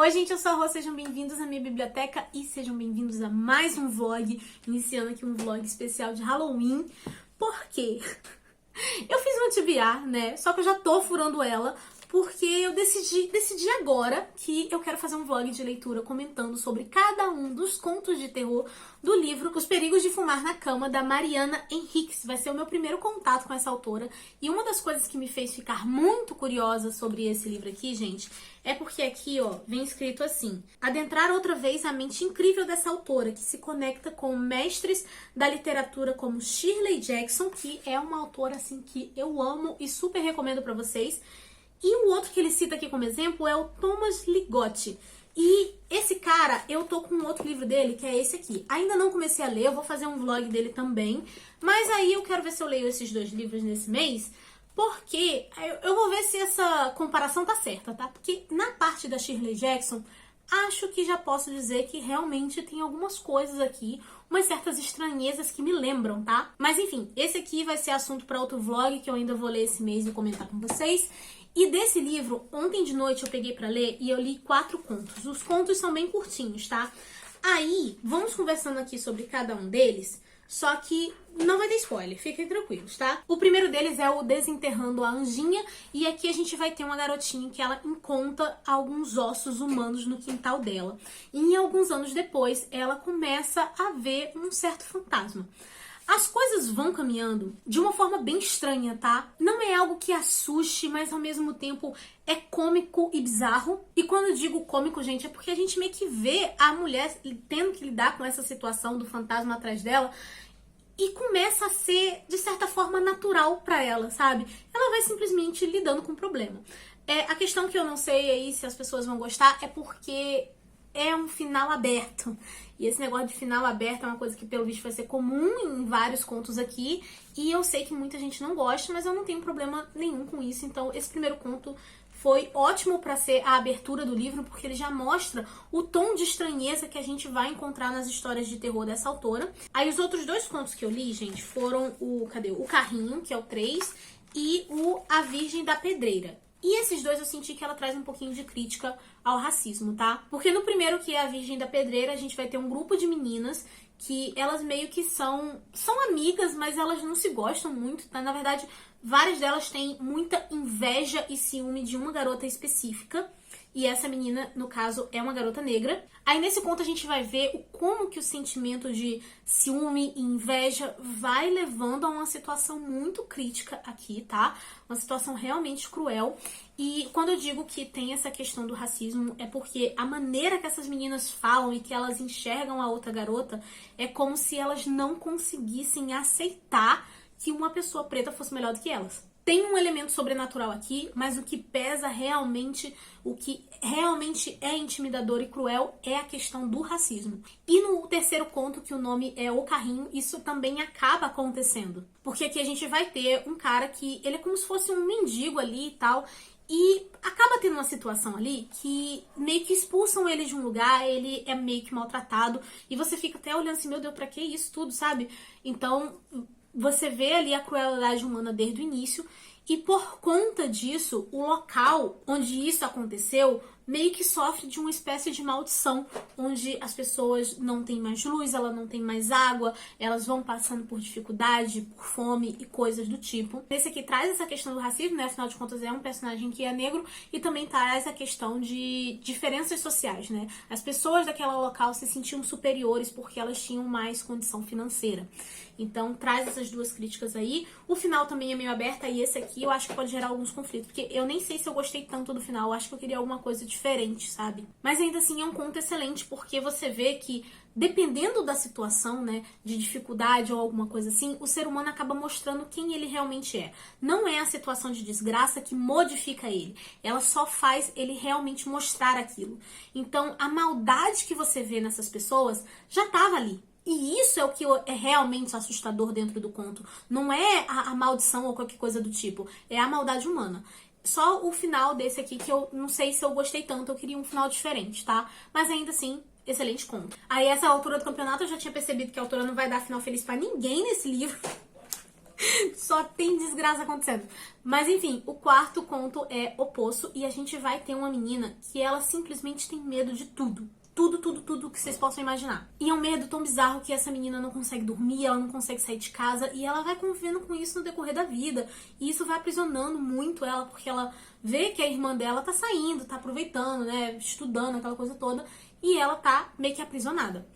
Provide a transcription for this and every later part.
Oi gente, eu sou a Rô, sejam bem-vindos à minha biblioteca e sejam bem-vindos a mais um vlog, iniciando aqui um vlog especial de Halloween. Por quê? Eu fiz uma TBR, né, só que eu já tô furando ela, porque eu decidi agora que eu quero fazer um vlog de leitura comentando sobre cada um dos contos de terror do livro Os Perigos de Fumar na Cama, da Mariana Enríquez. Vai ser o meu primeiro contato com essa autora. E uma das coisas que me fez ficar muito curiosa sobre esse livro aqui, gente, é porque aqui, ó, vem escrito assim: adentrar outra vez a mente incrível dessa autora, que se conecta com mestres da literatura como Shirley Jackson, que é uma autora, assim, que eu amo e super recomendo pra vocês. E o outro que ele cita aqui como exemplo é o Thomas Ligotti. E esse cara, eu tô com um outro livro dele, que é esse aqui. Ainda não comecei a ler, eu vou fazer um vlog dele também. Mas aí eu quero ver se eu leio esses dois livros nesse mês, porque eu vou ver se essa comparação tá certa, tá? Porque na parte da Shirley Jackson, acho que já posso dizer que realmente tem algumas coisas aqui, umas certas estranhezas que me lembram, tá? Mas enfim, esse aqui vai ser assunto para outro vlog que eu ainda vou ler esse mês e comentar com vocês. E desse livro, ontem de noite eu peguei pra ler e eu li 4 contos. Os contos são bem curtinhos, tá? Aí, vamos conversando aqui sobre cada um deles, só que não vai ter spoiler, fiquem tranquilos, tá? O primeiro deles é o Desenterrando a Anjinha, e aqui a gente vai ter uma garotinha que ela encontra alguns ossos humanos no quintal dela. E alguns anos depois, ela começa a ver um certo fantasma. As coisas vão caminhando de uma forma bem estranha, tá? Não é algo que assuste, mas ao mesmo tempo é cômico e bizarro. E quando eu digo cômico, gente, é porque a gente meio que vê a mulher tendo que lidar com essa situação do fantasma atrás dela e começa a ser, de certa forma, natural pra ela, sabe? Ela vai simplesmente lidando com o problema. A questão que eu não sei aí se as pessoas vão gostar é porque é um final aberto. E esse negócio de final aberto é uma coisa que, pelo visto, vai ser comum em vários contos aqui. E eu sei que muita gente não gosta, mas eu não tenho problema nenhum com isso. Então, esse primeiro conto foi ótimo pra ser a abertura do livro, porque ele já mostra o tom de estranheza que a gente vai encontrar nas histórias de terror dessa autora. Aí, os outros 2 contos que eu li, gente, foram o Carrinho, que é o 3, e o A Virgem da Pedreira. E esses 2 eu senti que ela traz um pouquinho de crítica ao racismo, tá? Porque no primeiro, que é A Virgem da Pedreira, a gente vai ter um grupo de meninas que elas meio que são amigas, mas elas não se gostam muito, tá? Na verdade, várias delas têm muita inveja e ciúme de uma garota específica. E essa menina, no caso, é uma garota negra. Aí nesse conto a gente vai ver como que o sentimento de ciúme e inveja vai levando a uma situação muito crítica aqui, tá? Uma situação realmente cruel. E quando eu digo que tem essa questão do racismo, é porque a maneira que essas meninas falam e que elas enxergam a outra garota é como se elas não conseguissem aceitar que uma pessoa preta fosse melhor do que elas. Tem um elemento sobrenatural aqui, mas o que pesa realmente, o que realmente é intimidador e cruel é a questão do racismo. E no terceiro conto, que o nome é O Carrinho, isso também acaba acontecendo. Porque aqui a gente vai ter um cara que ele é como se fosse um mendigo ali e tal, e acaba tendo uma situação ali que meio que expulsam ele de um lugar, ele é meio que maltratado, e você fica até olhando assim, meu Deus, pra que isso tudo, sabe? Então você vê ali a crueldade humana desde o início, e por conta disso, o local onde isso aconteceu meio que sofre de uma espécie de maldição, onde as pessoas não têm mais luz, elas não têm mais água, elas vão passando por dificuldade, por fome e coisas do tipo. Esse aqui traz essa questão do racismo, né? Afinal de contas é um personagem que é negro, e também traz a questão de diferenças sociais, né? As pessoas daquela local se sentiam superiores porque elas tinham mais condição financeira. Então traz essas 2 críticas aí. O final também é meio aberto, e esse aqui eu acho que pode gerar alguns conflitos, porque eu nem sei se eu gostei tanto do final, eu acho que eu queria alguma coisa diferente, sabe? Mas ainda assim é um conto excelente, porque você vê que dependendo da situação, né, de dificuldade ou alguma coisa assim, o ser humano acaba mostrando quem ele realmente é. Não é a situação de desgraça que modifica ele, ela só faz ele realmente mostrar aquilo. Então a maldade que você vê nessas pessoas já estava ali. E isso é o que é realmente assustador dentro do conto. Não é a maldição ou qualquer coisa do tipo. É a maldade humana. Só o final desse aqui que eu não sei se eu gostei tanto. Eu queria um final diferente, tá? Mas ainda assim, excelente conto. Aí essa altura do campeonato eu já tinha percebido que a autora não vai dar final feliz pra ninguém nesse livro. Só tem desgraça acontecendo. Mas enfim, o quarto conto é O Poço e a gente vai ter uma menina que ela simplesmente tem medo de tudo. Tudo que vocês possam imaginar. E é um medo tão bizarro que essa menina não consegue dormir, ela não consegue sair de casa e ela vai convivendo com isso no decorrer da vida. E isso vai aprisionando muito ela, porque ela vê que a irmã dela tá saindo, tá aproveitando, né, estudando, aquela coisa toda, e ela tá meio que aprisionada.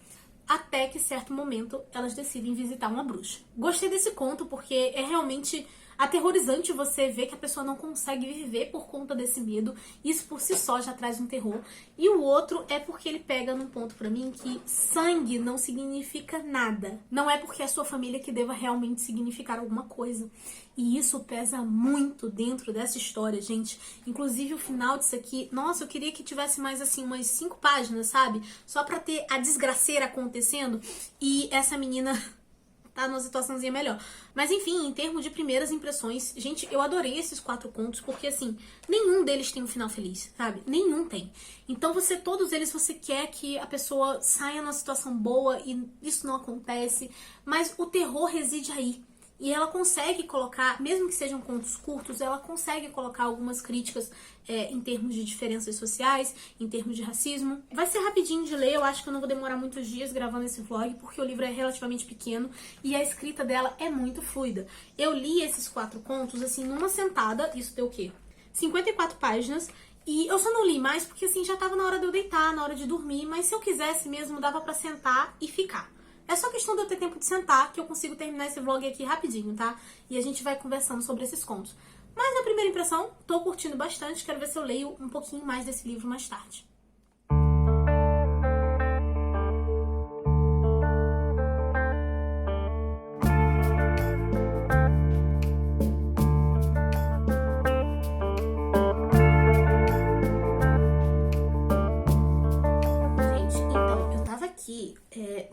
Até que, certo momento, elas decidem visitar uma bruxa. Gostei desse conto porque é realmente aterrorizante você ver que a pessoa não consegue viver por conta desse medo. Isso por si só já traz um terror. E o outro é porque ele pega num ponto pra mim que sangue não significa nada. Não é porque é a sua família que deva realmente significar alguma coisa. E isso pesa muito dentro dessa história, gente. Inclusive o final disso aqui, nossa, eu queria que tivesse mais assim umas 5 páginas, sabe? Só pra ter a desgraceira acontecendo e essa menina tá numa situaçãozinha melhor. Mas enfim, em termos de primeiras impressões, gente, eu adorei esses 4 contos, porque assim, nenhum deles tem um final feliz, sabe? Nenhum tem. Então todos eles você quer que a pessoa saia numa situação boa e isso não acontece, mas o terror reside aí. E ela consegue colocar, mesmo que sejam contos curtos, ela consegue colocar algumas críticas em termos de diferenças sociais, em termos de racismo. Vai ser rapidinho de ler, eu acho que eu não vou demorar muitos dias gravando esse vlog, porque o livro é relativamente pequeno e a escrita dela é muito fluida. Eu li esses 4 contos, assim, numa sentada, isso deu o quê? 54 páginas, e eu só não li mais porque, assim, já tava na hora de eu deitar, na hora de dormir, mas se eu quisesse mesmo, dava pra sentar e ficar. É só questão de eu ter tempo de sentar que eu consigo terminar esse vlog aqui rapidinho, tá? E a gente vai conversando sobre esses contos. Mas na primeira impressão, tô curtindo bastante, quero ver se eu leio um pouquinho mais desse livro mais tarde.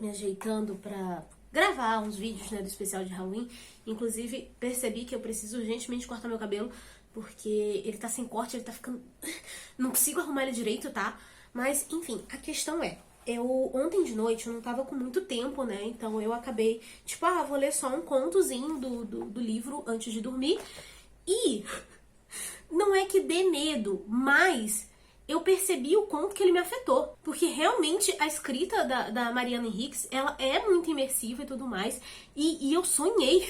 Me ajeitando pra gravar uns vídeos, né, do especial de Halloween. Inclusive, percebi que eu preciso urgentemente cortar meu cabelo, porque ele tá sem corte, ele tá ficando... Não consigo arrumar ele direito, tá? Mas, enfim, a questão é... Ontem de noite eu não tava com muito tempo, né? Então eu acabei, tipo, vou ler só um contozinho do livro antes de dormir. E não é que dê medo, mas... eu percebi o quanto que ele me afetou. Porque realmente a escrita da Mariana Enríquez, ela é muito imersiva e tudo mais. E eu sonhei.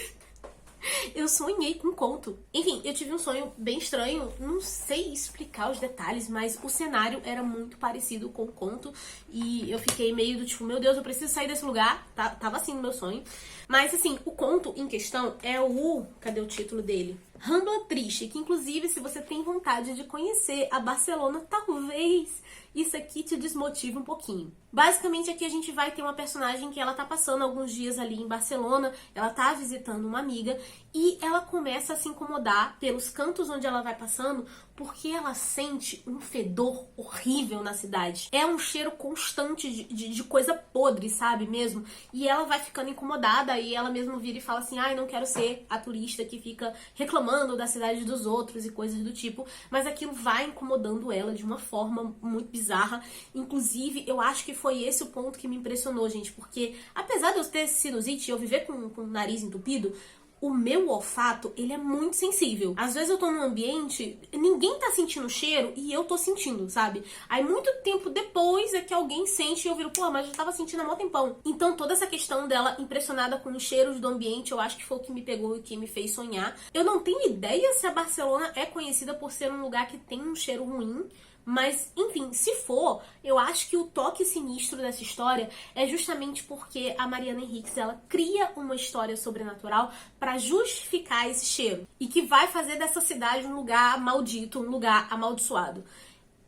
Eu sonhei com um conto. Enfim, eu tive um sonho bem estranho. Não sei explicar os detalhes, mas o cenário era muito parecido com o conto. E eu fiquei meio do tipo, meu Deus, eu preciso sair desse lugar. Tava assim no meu sonho. Mas assim, o conto em questão é o... cadê o título dele? Rambla Triste, que inclusive se você tem vontade de conhecer a Barcelona, talvez isso aqui te desmotive um pouquinho. Basicamente aqui a gente vai ter uma personagem que ela tá passando alguns dias ali em Barcelona, ela tá visitando uma amiga e ela começa a se incomodar pelos cantos onde ela vai passando porque ela sente um fedor horrível na cidade. É um cheiro constante de coisa podre, sabe mesmo? E ela vai ficando incomodada e ela mesma vira e fala assim, ai, não quero ser a turista que fica reclamando da cidade dos outros e coisas do tipo, mas aquilo vai incomodando ela de uma forma muito bizarra. Inclusive, eu acho que foi esse o ponto que me impressionou, gente, porque apesar de eu ter sinusite e eu viver com o nariz entupido, o meu olfato, ele é muito sensível. Às vezes eu tô num ambiente, ninguém tá sentindo o cheiro e eu tô sentindo, sabe? Aí muito tempo depois é que alguém sente e eu viro, pô, mas eu tava sentindo há mó tempão. Então toda essa questão dela impressionada com os cheiros do ambiente, eu acho que foi o que me pegou e o que me fez sonhar. Eu não tenho ideia se a Barcelona é conhecida por ser um lugar que tem um cheiro ruim, mas, enfim, se for, eu acho que o toque sinistro dessa história é justamente porque a Mariana Enríquez, ela cria uma história sobrenatural pra justificar esse cheiro. E que vai fazer dessa cidade um lugar maldito, um lugar amaldiçoado.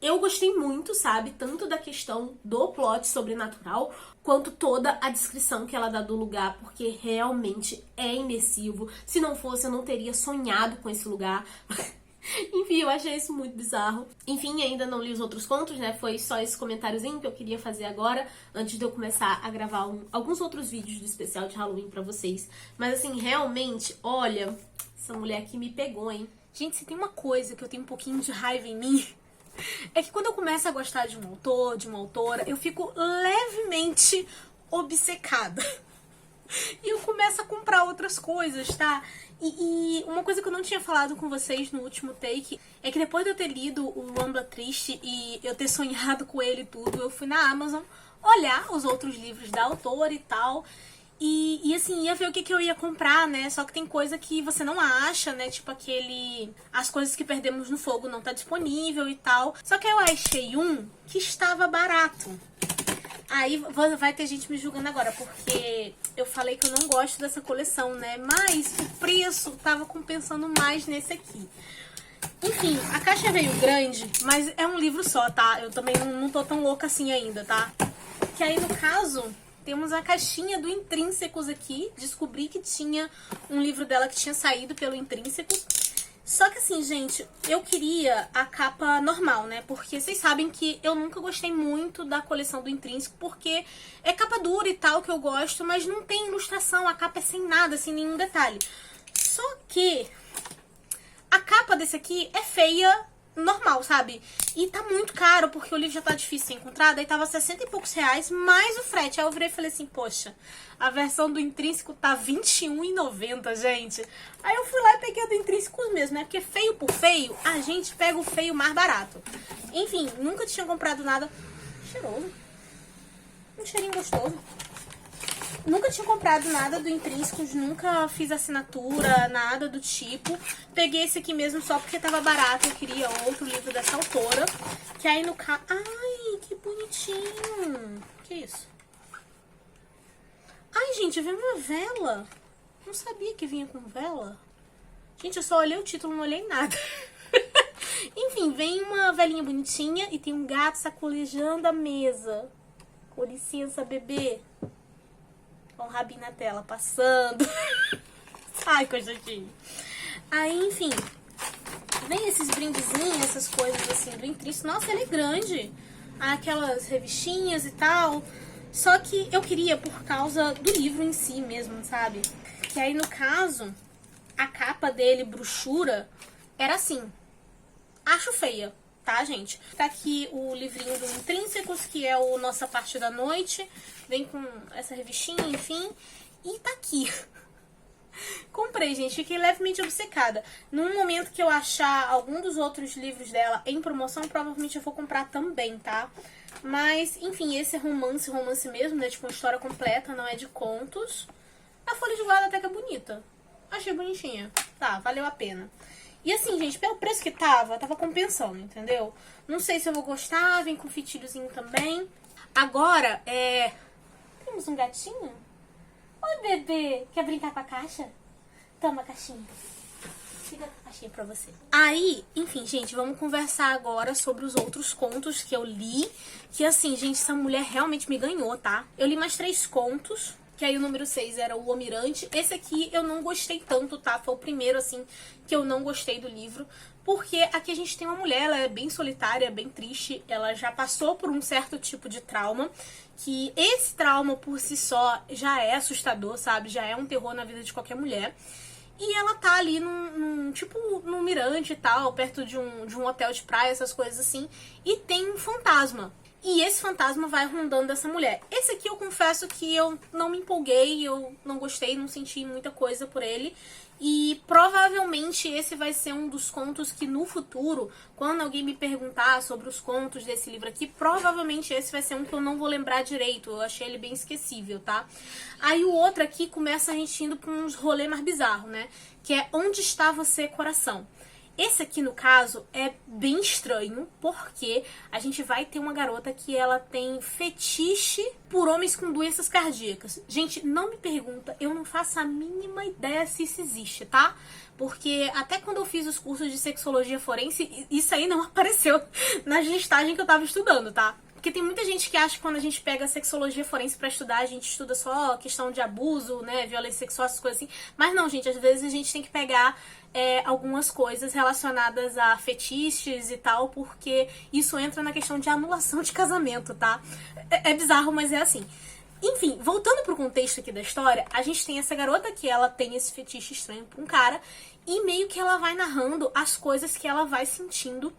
Eu gostei muito, sabe, tanto da questão do plot sobrenatural, quanto toda a descrição que ela dá do lugar, porque realmente é imersivo. Se não fosse, eu não teria sonhado com esse lugar. Enfim, eu achei isso muito bizarro. Enfim, ainda não li os outros contos, né? Foi só esse comentáriozinho que eu queria fazer agora, antes de eu começar a gravar alguns outros vídeos do especial de Halloween pra vocês. Mas assim, realmente, olha, essa mulher aqui me pegou, hein? Gente, se tem uma coisa que eu tenho um pouquinho de raiva em mim, é que quando eu começo a gostar de um autor, de uma autora, eu fico levemente obcecada. E eu começo a comprar outras coisas, tá? E uma coisa que eu não tinha falado com vocês no último take é que depois de eu ter lido o Lambda Triste e eu ter sonhado com ele e tudo, eu fui na Amazon olhar os outros livros da autora e tal. E assim, ia ver o que eu ia comprar, né? Só que tem coisa que você não acha, né? Tipo aquele... As Coisas que Perdemos no Fogo não tá disponível e tal. Só que eu achei um que estava barato. Aí vai ter gente me julgando agora, porque eu falei que eu não gosto dessa coleção, né? Mas o preço tava compensando mais nesse aqui. Enfim, a caixa veio grande, mas é um livro só, tá? Eu também não tô tão louca assim ainda, tá? Que aí, no caso, temos a caixinha do Intrínsecos aqui. Descobri que tinha um livro dela que tinha saído pelo Intrínsecos. Só que assim, gente, eu queria a capa normal, né? Porque vocês sabem que eu nunca gostei muito da coleção do Intrínseco, porque é capa dura e tal que eu gosto, mas não tem ilustração, a capa é sem nada, sem nenhum detalhe. Só que a capa desse aqui é feia, normal, sabe? E tá muito caro, porque o livro já tá difícil de encontrar, daí tava 60 e poucos reais, mais o frete. Aí eu virei e falei assim, poxa, a versão do Intrínseco tá R$21,90, gente. Aí eu fui lá e peguei a do Intrínseco mesmo, né? Porque feio por feio, a gente pega o feio mais barato. Enfim, nunca tinha comprado nada cheiroso. Um cheirinho gostoso. Nunca tinha comprado nada do Intrínsecos, nunca fiz assinatura, nada do tipo. Peguei esse aqui mesmo só porque tava barato, eu queria outro livro dessa autora. Que aí no caso... Ai, que bonitinho! Que isso? Ai, gente, veio uma vela. Não sabia que vinha com vela. Gente, eu só olhei o título, não olhei nada. Enfim, vem uma velinha bonitinha e tem um gato sacolejando a mesa. Com licença, bebê. Com o rabinho na tela, passando. Ai, coitadinho. Aí, enfim, vem esses brindezinhos, essas coisas assim do Intrínseco. Nossa, ele é grande. Aquelas revistinhas e tal. Só que eu queria por causa do livro em si mesmo, sabe? Que aí, no caso, a capa dele, brochura, era assim. Acho feia, tá, gente? Tá aqui o livrinho do Intrínsecos, que é o Nossa Parte da Noite. Vem com essa revistinha, enfim. E tá aqui. Comprei, gente. Fiquei levemente obcecada. Num momento que eu achar algum dos outros livros dela em promoção, provavelmente eu vou comprar também, tá? Mas, enfim, esse é romance mesmo, né? Tipo, uma história completa, não é de contos. A folha de guarda até que é bonita. Achei bonitinha. Tá, valeu a pena. E assim, gente, pelo preço que tava compensando, entendeu? Não sei se eu vou gostar, vem com fitilhozinho também. Agora, temos um gatinho? Oi, bebê. Quer brincar com a caixa? Toma a caixinha. Fica a caixinha pra você. Aí, enfim, gente, vamos conversar agora sobre os outros contos que eu li. Que assim, gente, essa mulher realmente me ganhou, tá? Eu li mais 3 contos. Que aí o número 6 era o Almirante. Esse aqui eu não gostei tanto, tá? Foi o primeiro, assim, que eu não gostei do livro. Porque aqui a gente tem uma mulher, ela é bem solitária, bem triste. Ela já passou por um certo tipo de trauma. Que esse trauma por si só já é assustador, sabe? Já é um terror na vida de qualquer mulher. E ela tá ali num mirante e tal, perto de um hotel de praia, essas coisas assim. E tem um fantasma. E esse fantasma vai rondando essa mulher. Esse aqui eu confesso que eu não me empolguei, eu não gostei, não senti muita coisa por ele. E provavelmente esse vai ser um dos contos que no futuro, quando alguém me perguntar sobre os contos desse livro aqui, provavelmente esse vai ser um que eu não vou lembrar direito. Eu achei ele bem esquecível, tá? Aí o outro aqui começa a gente indo pra uns rolê mais bizarros, né? Que é Onde Está Você, Coração? Esse aqui, no caso, é bem estranho, porque a gente vai ter uma garota que ela tem fetiche por homens com doenças cardíacas. Gente, não me pergunta, eu não faço a mínima ideia se isso existe, tá? Porque até quando eu fiz os cursos de sexologia forense, isso aí não apareceu na listagem que eu tava estudando, tá? Porque tem muita gente que acha que quando a gente pega a sexologia forense pra estudar, a gente estuda só questão de abuso, né, violência sexual, essas coisas assim. Mas não, gente, às vezes a gente tem que pegar algumas coisas relacionadas a fetiches e tal, porque isso entra na questão de anulação de casamento, tá? É bizarro, mas é assim. Enfim, voltando pro contexto aqui da história, a gente tem essa garota que ela tem esse fetiche estranho pra um cara, e meio que ela vai narrando as coisas que ela vai sentindo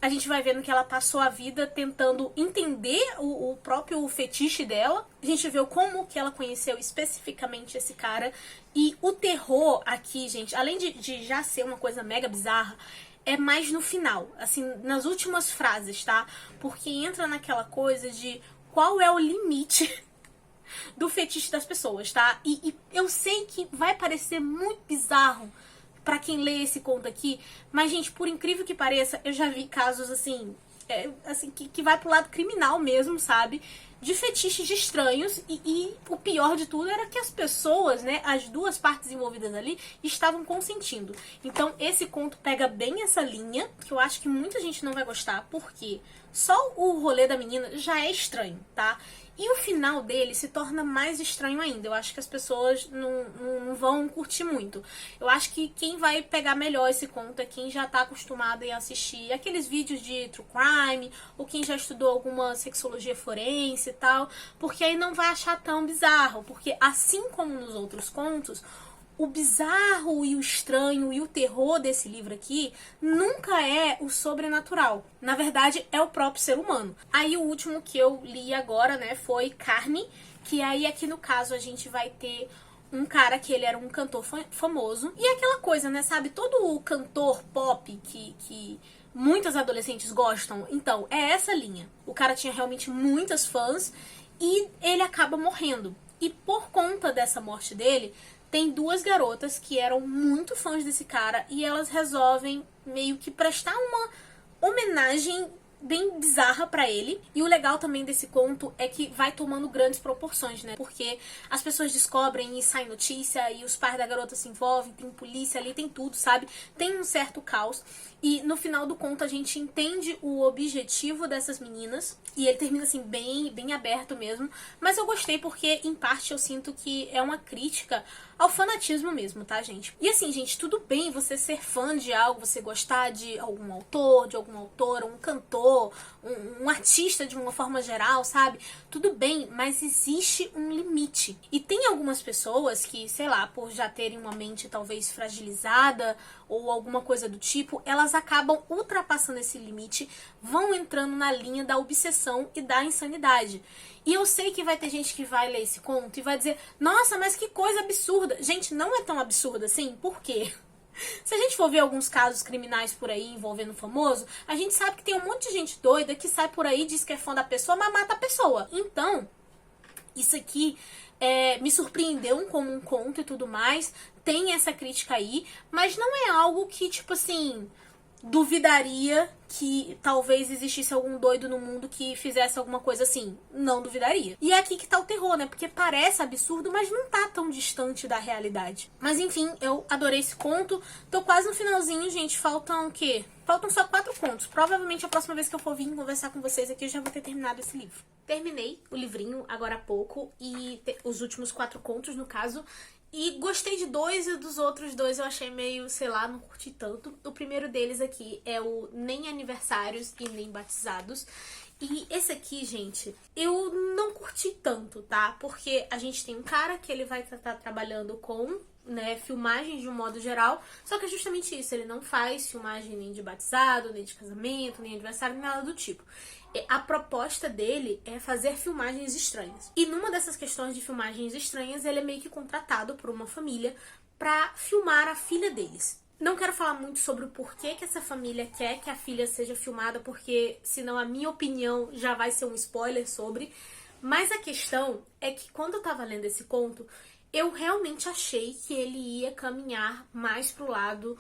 a gente vai vendo que ela passou a vida tentando entender o próprio fetiche dela. A gente vê como que ela conheceu especificamente esse cara. E o terror aqui, gente, além de já ser uma coisa mega bizarra, é mais no final, assim, nas últimas frases, tá? Porque entra naquela coisa de qual é o limite do fetiche das pessoas, tá? E eu sei que vai parecer muito bizarro pra quem lê esse conto aqui, mas, gente, por incrível que pareça, eu já vi casos, assim, que vai pro lado criminal mesmo, sabe? De fetiches de estranhos, e o pior de tudo era que as pessoas, né, as duas partes envolvidas ali, estavam consentindo. Então, esse conto pega bem essa linha, que eu acho que muita gente não vai gostar, porque só o rolê da menina já é estranho, tá? E o final dele se torna mais estranho ainda. Eu acho que as pessoas não vão curtir muito. Eu acho que quem vai pegar melhor esse conto é quem já tá acostumado a assistir aqueles vídeos de true crime, ou quem já estudou alguma sexologia forense e tal, porque aí não vai achar tão bizarro. Porque assim como nos outros contos, o bizarro e o estranho e o terror desse livro aqui nunca é o sobrenatural. Na verdade, é o próprio ser humano. Aí o último que eu li agora, né, foi Carne, que aí aqui no caso a gente vai ter um cara que ele era um cantor famoso. E aquela coisa, né, sabe, todo o cantor pop que muitas adolescentes gostam, então, é essa linha. O cara tinha realmente muitas fãs e ele acaba morrendo. E por conta dessa morte dele, tem duas garotas que eram muito fãs desse cara e elas resolvem meio que prestar uma homenagem bem bizarra pra ele. E o legal também desse conto é que vai tomando grandes proporções, né? Porque as pessoas descobrem e sai notícia, e os pais da garota se envolvem, tem polícia ali, tem tudo, sabe? Tem um certo caos. E no final do conto a gente entende o objetivo dessas meninas. E ele termina assim bem aberto mesmo. Mas eu gostei porque, em parte, eu sinto que é uma crítica ao fanatismo mesmo, tá, gente? E assim, gente, tudo bem você ser fã de algo, você gostar de algum autor, de alguma autora, um cantor, um artista de uma forma geral, sabe? Tudo bem, mas existe um limite. E tem algumas pessoas que, sei lá, por já terem uma mente talvez fragilizada ou alguma coisa do tipo, elas acabam ultrapassando esse limite, vão entrando na linha da obsessão e da insanidade. E eu sei que vai ter gente que vai ler esse conto e vai dizer, nossa, mas que coisa absurda. Gente, não é tão absurda assim, por quê? Se a gente for ver alguns casos criminais por aí envolvendo famoso, a gente sabe que tem um monte de gente doida que sai por aí, diz que é fã da pessoa, mas mata a pessoa. Então, isso aqui me surpreendeu como um conto e tudo mais, tem essa crítica aí, mas não é algo que, tipo assim, duvidaria que talvez existisse algum doido no mundo que fizesse alguma coisa assim. Não duvidaria. E é aqui que tá o terror, né? Porque parece absurdo, mas não tá tão distante da realidade. Mas enfim, eu adorei esse conto. Tô quase no finalzinho, gente. Faltam o quê? Faltam só 4 contos. Provavelmente a próxima vez que eu for vir conversar com vocês aqui, eu já vou ter terminado esse livro. Terminei o livrinho agora há pouco. E os últimos 4 contos, no caso. E gostei de 2 e dos outros 2 eu achei meio, sei lá, não curti tanto. O primeiro deles aqui é o Nem Aniversários e Nem Batizados. E esse aqui, gente, eu não curti tanto, tá? Porque a gente tem um cara que ele vai estar trabalhando com, né, filmagens de um modo geral, só que é justamente isso, ele não faz filmagem nem de batizado, nem de casamento, nem aniversário, nem nada do tipo. A proposta dele é fazer filmagens estranhas. E numa dessas questões de filmagens estranhas, ele é meio que contratado por uma família pra filmar a filha deles. Não quero falar muito sobre o porquê que essa família quer que a filha seja filmada, porque senão a minha opinião já vai ser um spoiler sobre. Mas a questão é que quando eu tava lendo esse conto, eu realmente achei que ele ia caminhar mais pro lado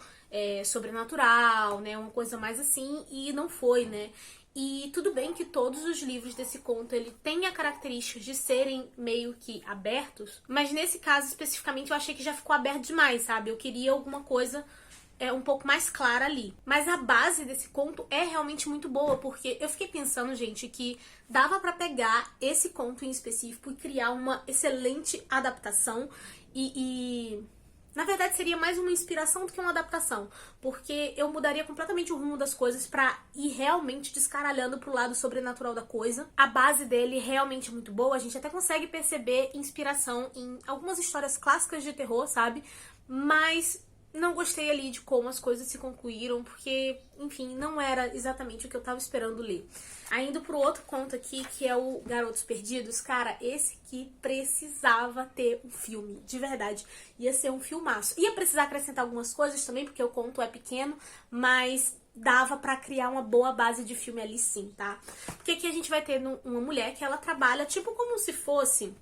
sobrenatural, né? Uma coisa mais assim, e não foi, né? E tudo bem que todos os livros desse conto ele tem a característica de serem meio que abertos, mas nesse caso especificamente eu achei que já ficou aberto demais, sabe? Eu queria alguma coisa um pouco mais clara ali. Mas a base desse conto é realmente muito boa, porque eu fiquei pensando, gente, que dava pra pegar esse conto em específico e criar uma excelente adaptação na verdade, seria mais uma inspiração do que uma adaptação, porque eu mudaria completamente o rumo das coisas pra ir realmente descaralhando pro lado sobrenatural da coisa. A base dele é realmente muito boa, a gente até consegue perceber inspiração em algumas histórias clássicas de terror, sabe? Mas não gostei ali de como as coisas se concluíram, porque, enfim, não era exatamente o que eu tava esperando ler. Ainda pro outro conto aqui, que é o Garotos Perdidos, cara, esse aqui precisava ter um filme, de verdade. Ia ser um filmaço. Ia precisar acrescentar algumas coisas também, porque o conto é pequeno, mas dava pra criar uma boa base de filme ali sim, tá? Porque aqui a gente vai ter uma mulher que ela trabalha tipo como se fosse...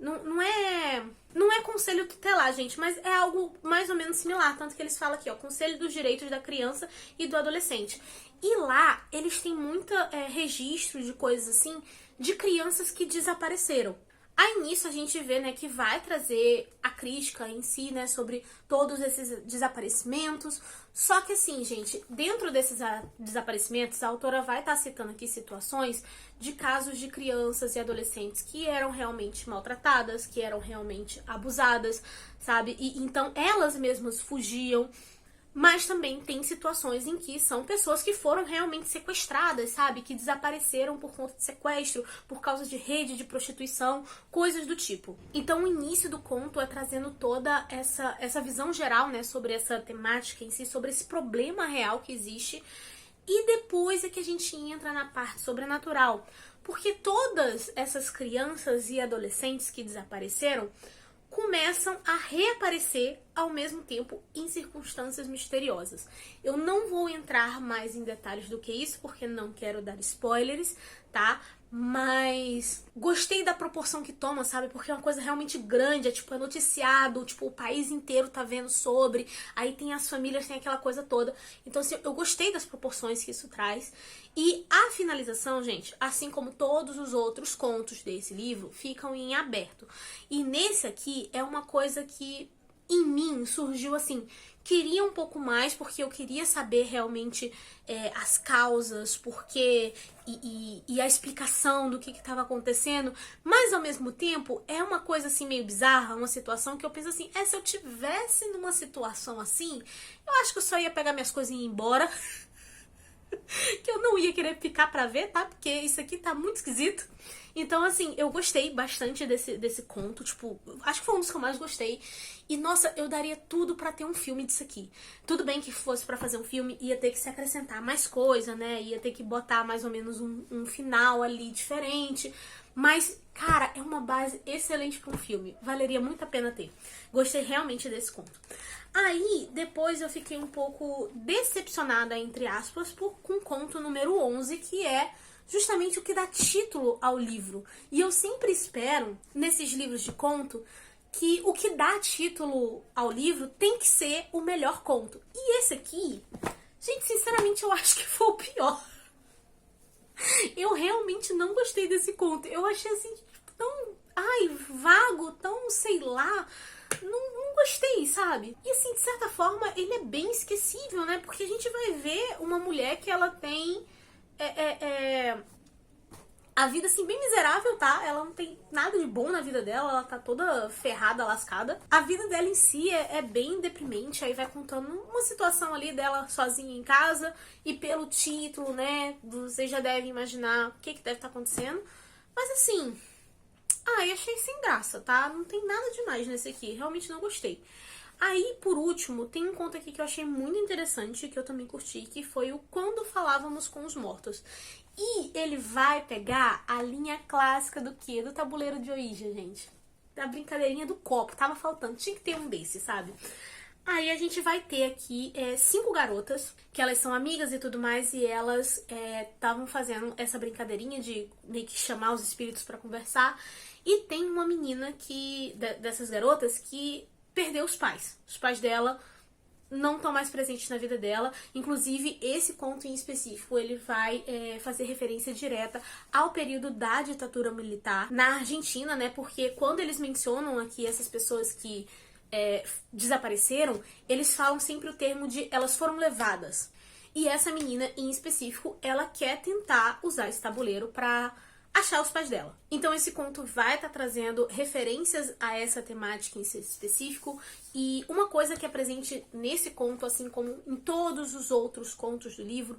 Não é conselho tutelar, gente, mas é algo mais ou menos similar. Tanto que eles falam aqui, ó, Conselho dos Direitos da Criança e do Adolescente. E lá, eles têm muito registro de coisas assim, de crianças que desapareceram. Aí nisso a gente vê, né, que vai trazer a crítica em si, né, sobre todos esses desaparecimentos. Só que assim, gente, dentro desses desaparecimentos, a autora vai estar citando aqui situações de casos de crianças e adolescentes que eram realmente maltratadas, que eram realmente abusadas, sabe? E então elas mesmas fugiam. Mas também tem situações em que são pessoas que foram realmente sequestradas, sabe? Que desapareceram por conta de sequestro, por causa de rede de prostituição, coisas do tipo. Então o início do conto é trazendo toda essa visão geral, né? Sobre essa temática em si, sobre esse problema real que existe. E depois é que a gente entra na parte sobrenatural. Porque todas essas crianças e adolescentes que desapareceram começam a reaparecer ao mesmo tempo em circunstâncias misteriosas. Eu não vou entrar mais em detalhes do que isso, porque não quero dar spoilers, tá? Mas gostei da proporção que toma, sabe? Porque é uma coisa realmente grande, é noticiado, tipo, o país inteiro tá vendo sobre, aí tem as famílias, tem aquela coisa toda. Então, assim, eu gostei das proporções que isso traz. E a finalização, gente, assim como todos os outros contos desse livro, ficam em aberto. E nesse aqui é uma coisa que em mim surgiu assim, queria um pouco mais, porque eu queria saber realmente as causas, porquê e a explicação do que estava acontecendo, mas ao mesmo tempo é uma coisa assim meio bizarra, uma situação que eu penso assim, se eu tivesse numa situação assim, eu acho que eu só ia pegar minhas coisas e ir embora. Que eu não ia querer ficar pra ver, tá? Porque isso aqui tá muito esquisito. Então, assim, eu gostei bastante desse conto. Tipo, acho que foi um dos que eu mais gostei. E, nossa, eu daria tudo pra ter um filme disso aqui. Tudo bem que fosse pra fazer um filme, ia ter que se acrescentar mais coisa, né? Ia ter que botar mais ou menos um final ali diferente. Mas, cara, é uma base excelente pra um filme. Valeria muito a pena ter. Gostei realmente desse conto. Aí, depois eu fiquei um pouco decepcionada, entre aspas, com o conto número 11, que é justamente o que dá título ao livro. E eu sempre espero, nesses livros de conto, que o que dá título ao livro tem que ser o melhor conto. E esse aqui, gente, sinceramente, eu acho que foi o pior. Eu realmente não gostei desse conto. Eu achei assim, tão, vago, tão, sei lá... Não gostei, sabe? E assim, de certa forma, ele é bem esquecível, né? Porque a gente vai ver uma mulher que ela tem a vida, assim, bem miserável, tá? Ela não tem nada de bom na vida dela, ela tá toda ferrada, lascada. A vida dela em si é bem deprimente, aí vai contando uma situação ali dela sozinha em casa, e pelo título, né, vocês já devem imaginar o que deve estar acontecendo. Mas assim... eu achei sem graça, tá? Não tem nada demais nesse aqui, realmente não gostei. Aí, por último, tem um conto aqui que eu achei muito interessante, que eu também curti, que foi o Quando Falávamos com os Mortos. E ele vai pegar a linha clássica do quê? Do tabuleiro de Ouija, gente. Da brincadeirinha do copo, tava faltando, tinha que ter um desse, sabe? Aí a gente vai ter aqui 5 garotas, que elas são amigas e tudo mais, e elas estavam fazendo essa brincadeirinha de meio que chamar os espíritos pra conversar. E tem uma menina dessas garotas que perdeu os pais. Os pais dela não estão mais presentes na vida dela. Inclusive, esse conto em específico, ele vai fazer referência direta ao período da ditadura militar na Argentina, né? Porque quando eles mencionam aqui essas pessoas que desapareceram, eles falam sempre o termo de elas foram levadas. E essa menina, em específico, ela quer tentar usar esse tabuleiro pra achar os pais dela. Então esse conto vai estar trazendo referências a essa temática em específico, e uma coisa que é presente nesse conto, assim como em todos os outros contos do livro,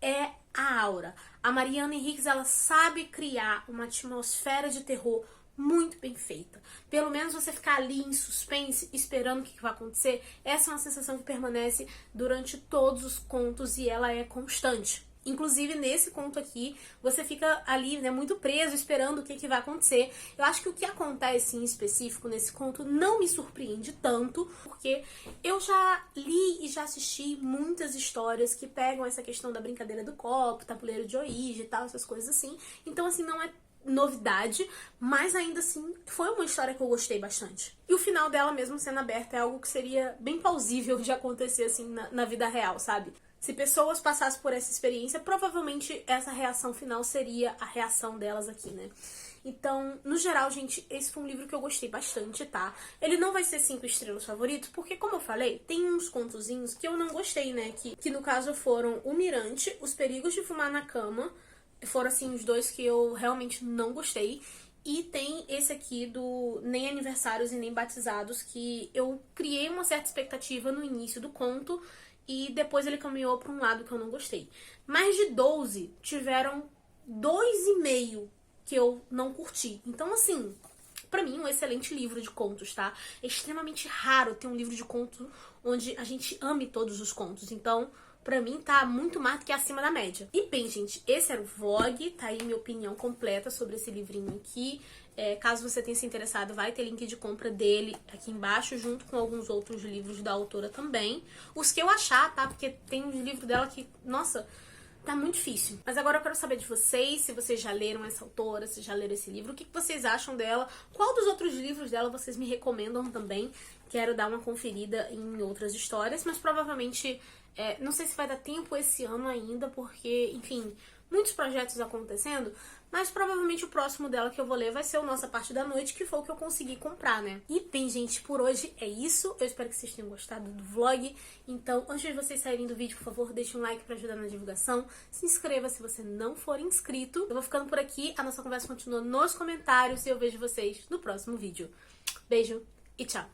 é a aura. A Mariana Enríquez, ela sabe criar uma atmosfera de terror muito bem feita. Pelo menos você ficar ali em suspense, esperando o que vai acontecer, essa é uma sensação que permanece durante todos os contos e ela é constante. Inclusive, nesse conto aqui, você fica ali, né, muito preso, esperando o que vai acontecer. Eu acho que o que acontece em específico nesse conto não me surpreende tanto, porque eu já li e já assisti muitas histórias que pegam essa questão da brincadeira do copo, tabuleiro de Ouija e tal, essas coisas assim. Então, assim, não é novidade, mas ainda assim foi uma história que eu gostei bastante. E o final dela, mesmo sendo aberto, é algo que seria bem plausível de acontecer assim na vida real, sabe? Se pessoas passassem por essa experiência, provavelmente essa reação final seria a reação delas aqui, né? Então, no geral, gente, esse foi um livro que eu gostei bastante, tá? Ele não vai ser 5 estrelas favoritos, porque, como eu falei, tem uns contozinhos que eu não gostei, né? Que no caso foram O Mirante, Os Perigos de Fumar na Cama, foram, assim, os dois que eu realmente não gostei. E tem esse aqui do Nem Aniversários e Nem Batizados, que eu criei uma certa expectativa no início do conto, e depois ele caminhou para um lado que eu não gostei. Mais de 12 tiveram 2,5 que eu não curti. Então, assim, pra mim, um excelente livro de contos, tá? É extremamente raro ter um livro de contos onde a gente ame todos os contos. Então, pra mim, tá muito mais do que acima da média. E bem, gente, esse era o vlog. Tá aí minha opinião completa sobre esse livrinho aqui. Caso você tenha se interessado, vai ter link de compra dele aqui embaixo, junto com alguns outros livros da autora também. Os que eu achar, tá? Porque tem um livro dela que, nossa, tá muito difícil. Mas agora eu quero saber de vocês, se vocês já leram essa autora, se já leram esse livro, o que vocês acham dela, qual dos outros livros dela vocês me recomendam também. Quero dar uma conferida em outras histórias, mas provavelmente, não sei se vai dar tempo esse ano ainda, porque, enfim, muitos projetos acontecendo, mas provavelmente o próximo dela que eu vou ler vai ser o Nossa Parte da Noite, que foi o que eu consegui comprar, né? E bem, gente, por hoje é isso. Eu espero que vocês tenham gostado do vlog. Então, antes de vocês saírem do vídeo, por favor, deixe um like pra ajudar na divulgação. Se inscreva se você não for inscrito. Eu vou ficando por aqui, a nossa conversa continua nos comentários e eu vejo vocês no próximo vídeo. Beijo e tchau!